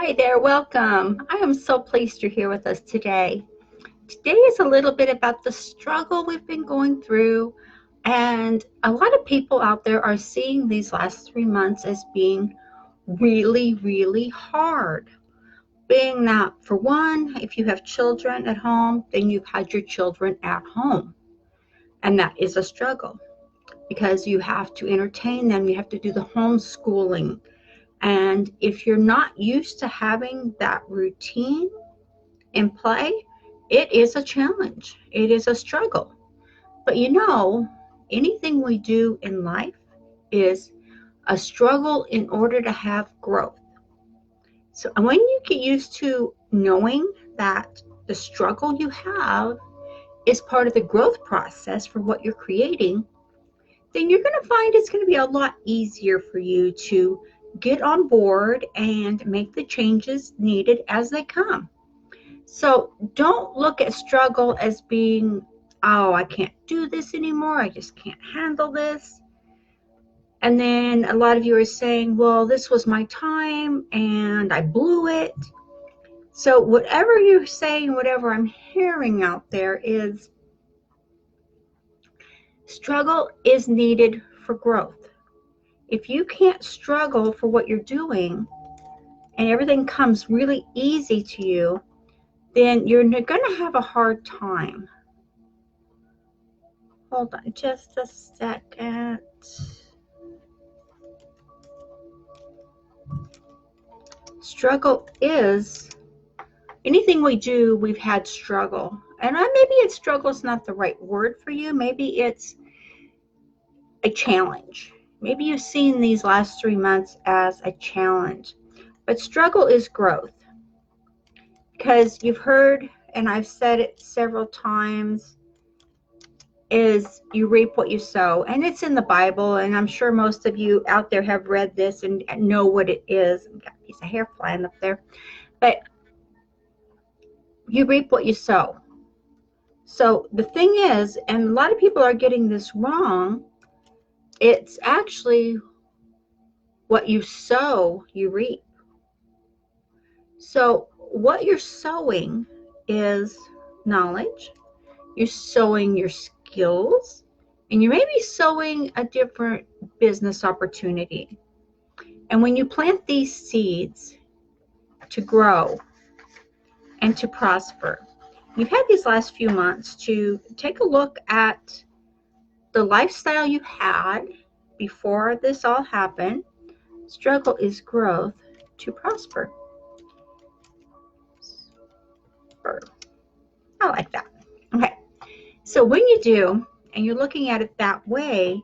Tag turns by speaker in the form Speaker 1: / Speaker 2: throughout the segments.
Speaker 1: Hi there, welcome. I am so pleased you're here with us today. Today is a little bit about the struggle we've been going through, and a lot of people out there are seeing these last 3 months as being really, really hard. Being that, for one, if you have children at home, then you've had your children at home, and that is a struggle because you have to entertain them, you have to do the homeschooling. And if you're not used to having that routine in play, it is a challenge. It is a struggle. But anything we do in life is a struggle in order to have growth. So when you get used to knowing that the struggle you have is part of the growth process for what you're creating, then you're going to find it's going to be a lot easier for you to get on board and make the changes needed as they come. So don't look at struggle as being, oh, I can't do this anymore. I just can't handle this. And then a lot of you are saying, well, this was my time and I blew it. So whatever you're saying, whatever I'm hearing out there is struggle is needed for growth. If you can't struggle for what you're doing and everything comes really easy to you, then you're going to have a hard time. Hold on just a second. Struggle is anything we do, we've had struggle. And maybe struggle is not the right word for you. Maybe it's a challenge. Maybe you've seen these last 3 months as a challenge. But struggle is growth. Because you've heard, and I've said it several times, is you reap what you sow. And it's in the Bible, and I'm sure most of you out there have read this and know what it is. I've got a piece of hair flying up there. But you reap what you sow. So the thing is, and a lot of people are getting this wrong, it's actually what you sow, you reap. So what you're sowing is knowledge. You're sowing your skills, and you may be sowing a different business opportunity. And when you plant these seeds to grow and to prosper, you've had these last few months to take a look at the lifestyle you had before this all happened. Struggle is growth to prosper. I like that. Okay. So when you do, and you're looking at it that way,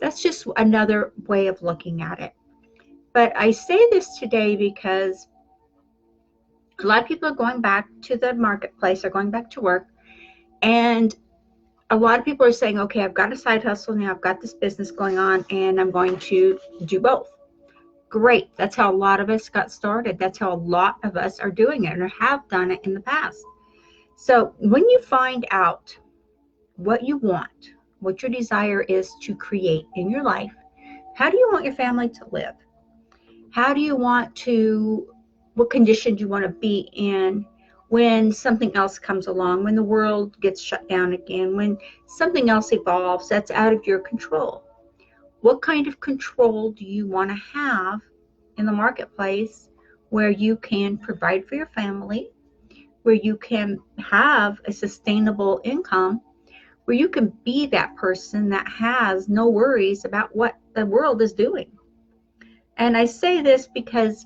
Speaker 1: that's just another way of looking at it. But I say this today because a lot of people are going back to the marketplace, are going back to work, and a lot of people are saying, okay, I've got a side hustle now, I've got this business going on, and I'm going to do both. Great. That's how a lot of us got started. That's how a lot of us are doing it or have done it in the past. So when you find out what you want, what your desire is to create in your life, how do you want your family to live? How do you want to, what condition do you want to be in when something else comes along, when the world gets shut down again, when something else evolves that's out of your control? What kind of control do you want to have in the marketplace where you can provide for your family, where you can have a sustainable income, where you can be that person that has no worries about what the world is doing? And I say this because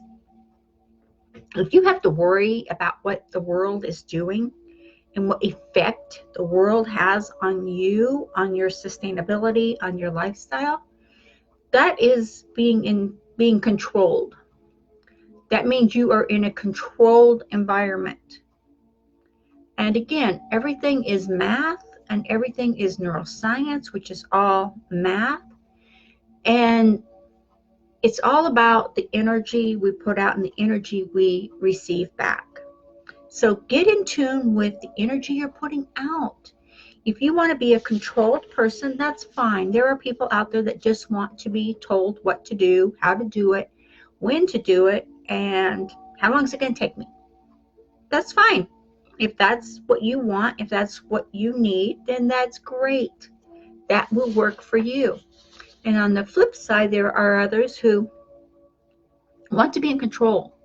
Speaker 1: if you have to worry about what the world is doing and what effect the world has on you, on your sustainability, on your lifestyle, that is being controlled. That means you are in a controlled environment. And again, everything is math and everything is neuroscience, which is all math. And it's all about the energy we put out and the energy we receive back. So get in tune with the energy you're putting out. If you want to be a controlled person, that's fine. There are people out there that just want to be told what to do, how to do it, when to do it, and How long is it going to take me? That's fine. If that's what you want, if that's what you need, then that's great. That will work for you. And on the flip side, there are others who want to be in control.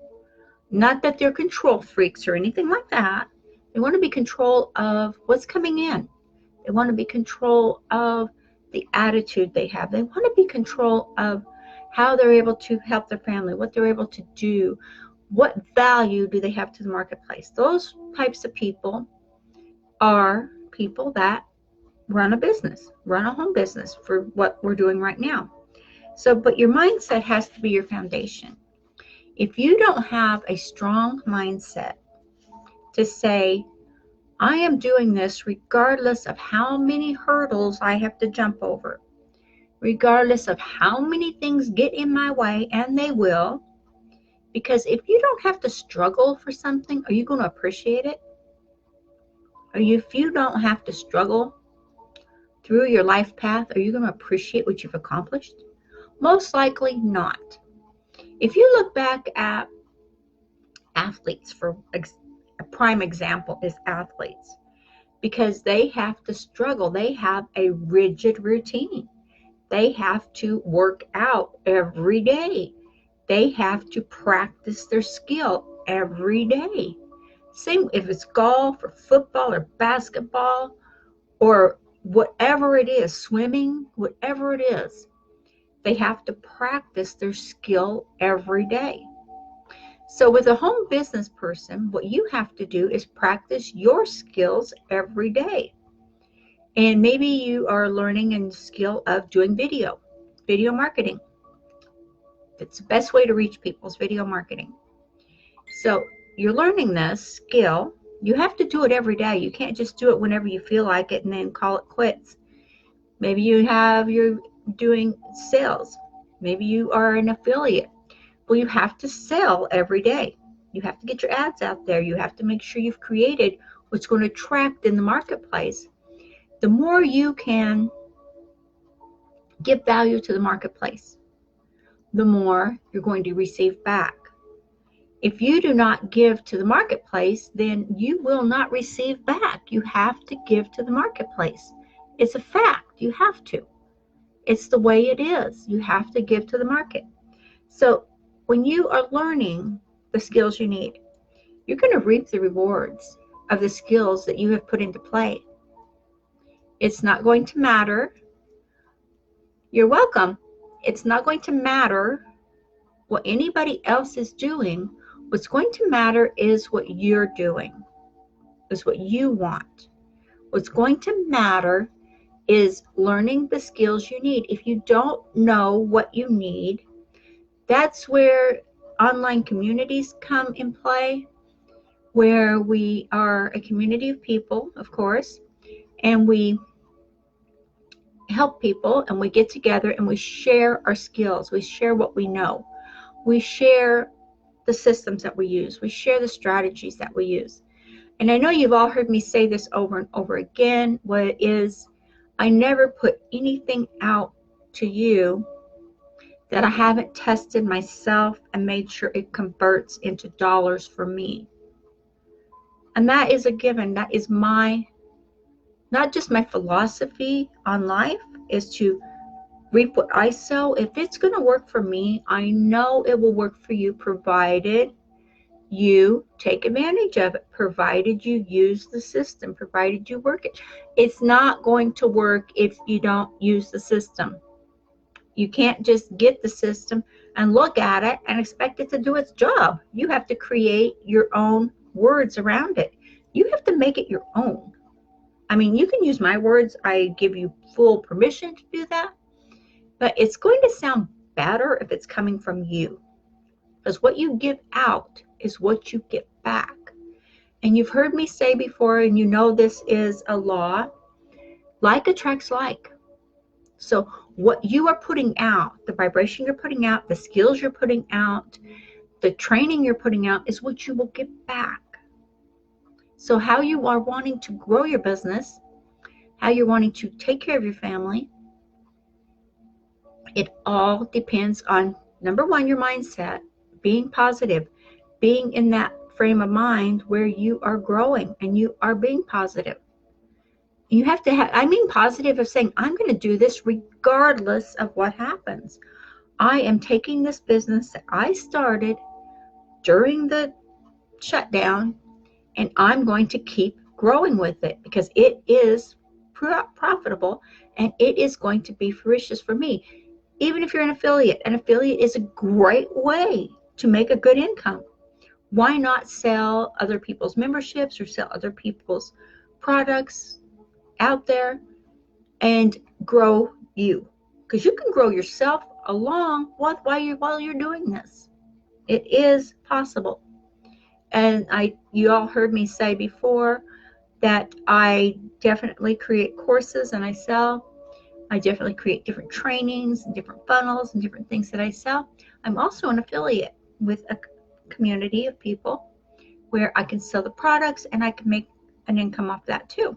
Speaker 1: Not that they're control freaks or anything like that. They want to be control of what's coming in. They want to be control of the attitude they have. They want to be control of how they're able to help their family, what they're able to do, what value do they have to the marketplace. Those types of people are people that run a business, run a home business for what we're doing right now. So, but your mindset has to be your foundation. If you don't have a strong mindset to say, I am doing this regardless of how many hurdles I have to jump over, regardless of how many things get in my way, and they will, because if you don't have to struggle for something, are you going to appreciate it? If you don't have to struggle through your life path, are you going to appreciate what you've accomplished? Most likely not. If you look back at athletes, for a prime example is athletes, because they have to struggle. They have a rigid routine. They have to work out every day. They have to practice their skill every day. Same if it's golf or football or basketball or whatever it is, swimming, whatever it is, they have to practice their skill every day. So with a home business person, what you have to do is practice your skills every day. And maybe you are learning a skill of doing video marketing. It's the best way to reach people is video marketing. So you're learning this skill. You have to do it every day. You can't just do it whenever you feel like it and then call it quits. Maybe you're doing sales. Maybe you are an affiliate. Well, you have to sell every day. You have to get your ads out there. You have to make sure you've created what's going to attract in the marketplace. The more you can give value to the marketplace, the more you're going to receive back. If you do not give to the marketplace, then you will not receive back. You have to give to the marketplace. It's a fact. You have to. It's the way it is. You have to give to the market. So when you are learning the skills you need, you're going to reap the rewards of the skills that you have put into play. It's not going to matter. You're welcome. It's not going to matter what anybody else is doing. What's going to matter is what you're doing, is what you want. What's going to matter is learning the skills you need. If you don't know what you need, that's where online communities come in play, where we are a community of people, of course, and we help people and we get together and we share our skills. We share what we know. We share the systems that we use. We share the strategies that we use. And I know you've all heard me say this over and over again. What is, I never put anything out to you that I haven't tested myself and made sure it converts into dollars for me. And that is a given. That is not just my philosophy on life, is to reap what I sow. If it's going to work for me, I know it will work for you, provided you take advantage of it, provided you use the system, provided you work it. It's not going to work if you don't use the system. You can't just get the system and look at it and expect it to do its job. You have to create your own words around it. You have to make it your own. I mean, you can use my words. I give you full permission to do that. But it's going to sound better if it's coming from you. Because what you give out is what you get back. And you've heard me say before, and you know this is a law, like attracts like. So what you are putting out, the vibration you're putting out, the skills you're putting out, the training you're putting out is what you will get back. So how you are wanting to grow your business, how you're wanting to take care of your family, it all depends on, number one, your mindset, being positive, being in that frame of mind where you are growing and you are being positive. You have to have, I mean positive of saying, I'm going to do this regardless of what happens. I am taking this business that I started during the shutdown, and I'm going to keep growing with it because it is profitable and it is going to be fruitious for me. Even if you're an affiliate is a great way to make a good income. Why not sell other people's memberships or sell other people's products out there and grow you? Because you can grow yourself along while you're doing this. It is possible. And you all heard me say before that I definitely create courses and I sell. I definitely create different trainings and different funnels and different things that I sell. I'm also an affiliate with a community of people where I can sell the products and I can make an income off that too.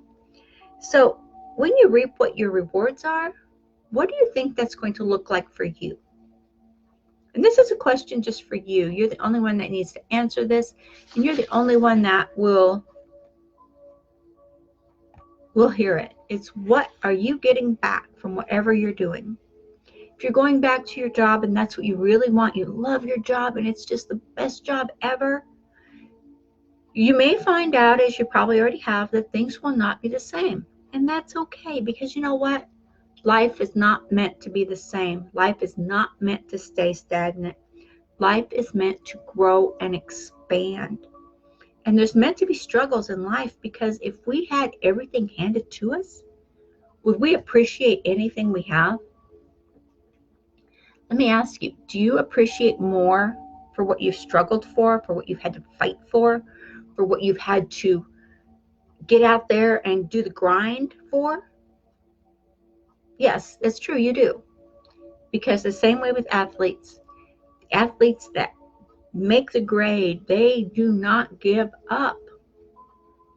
Speaker 1: So when you reap what your rewards are, what do you think that's going to look like for you? And this is a question just for you. You're the only one that needs to answer this, and you're the only one that will hear it. It's what are you getting back from whatever you're doing? If you're going back to your job and that's what you really want, you love your job and it's just the best job ever, you may find out, as you probably already have, that things will not be the same. And that's okay, because you know what? Life is not meant to be the same. Life is not meant to stay stagnant. Life is meant to grow and expand. And there's meant to be struggles in life, because if we had everything handed to us, would we appreciate anything we have? Let me ask you, do you appreciate more for what you've struggled for what you've had to fight for what you've had to get out there and do the grind for? Yes, it's true, you do. Because the same way with athletes that make the grade, they do not give up.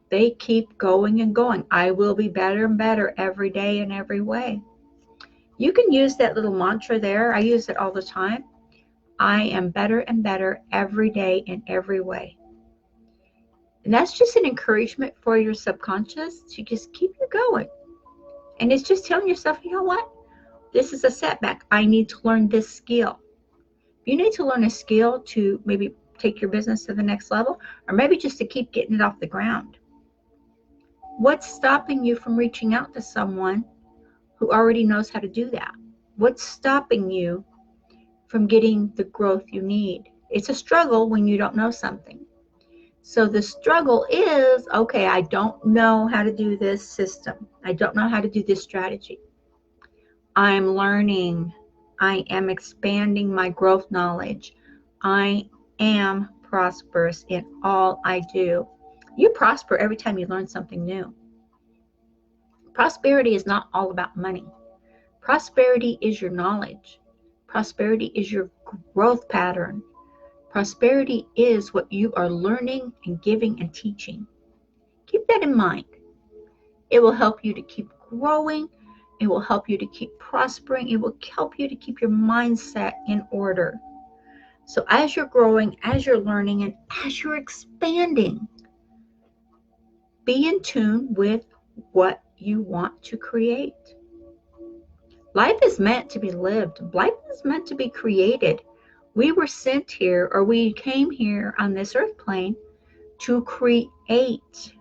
Speaker 1: They keep going and going. I will be better and better every day in every way. You can use that little mantra there. I use it all the time. I am better and better every day in every way. And that's just an encouragement for your subconscious to just keep you going. And it's just telling yourself, you know what? This is a setback. I need to learn this skill. You need to learn a skill to maybe take your business to the next level, or maybe just to keep getting it off the ground. What's stopping you from reaching out to someone who already knows how to do that? What's stopping you from getting the growth you need? It's a struggle when you don't know something. So the struggle is, okay, I don't know how to do this system. I don't know how to do this strategy. I'm learning. I am expanding my growth knowledge. I am prosperous in all I do. You prosper every time you learn something new. Prosperity is not all about money. Prosperity is your knowledge. Prosperity is your growth pattern. Prosperity is what you are learning and giving and teaching. Keep that in mind. It will help you to keep growing. It will help you to keep prospering. It will help you to keep your mindset in order. So as you're growing, as you're learning, and as you're expanding, be in tune with what you want to create. Life is meant to be lived. Life is meant to be created. We were sent here, or we came here on this earth plane to create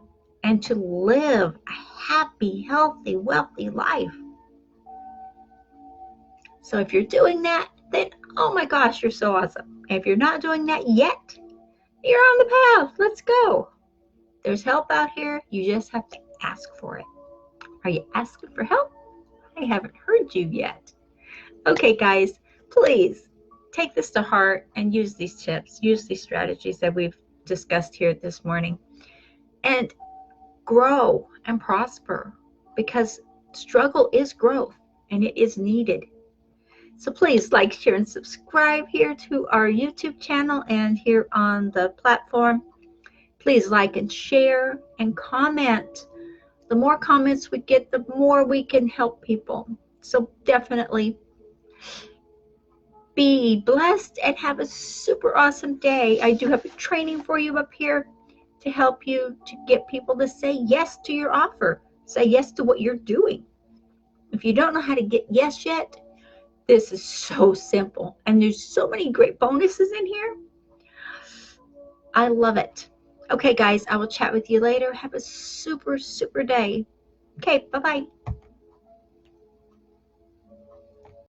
Speaker 1: and to live a happy, healthy, wealthy life. So if you're doing that, then oh my gosh, you're so awesome. If you're not doing that yet, you're on the path. Let's go. There's help out here. You just have to ask for it. Are you asking for help? I haven't heard you yet. Okay, guys, please take this to heart and use these tips, use these strategies that we've discussed here this morning, and grow and prosper, because struggle is growth and it is needed. So please like, share, and subscribe here to our YouTube channel and here on the platform. Please like and share and comment. The more comments we get, the more we can help people. So definitely Be blessed and have a super awesome day. I do have a training for you up here to help you to get people to say yes to your offer. Say yes to what you're doing. If you don't know how to get yes yet, this is so simple. And there's so many great bonuses in here. I love it. Okay, guys, I will chat with you later. Have a super, super day. Okay, bye-bye.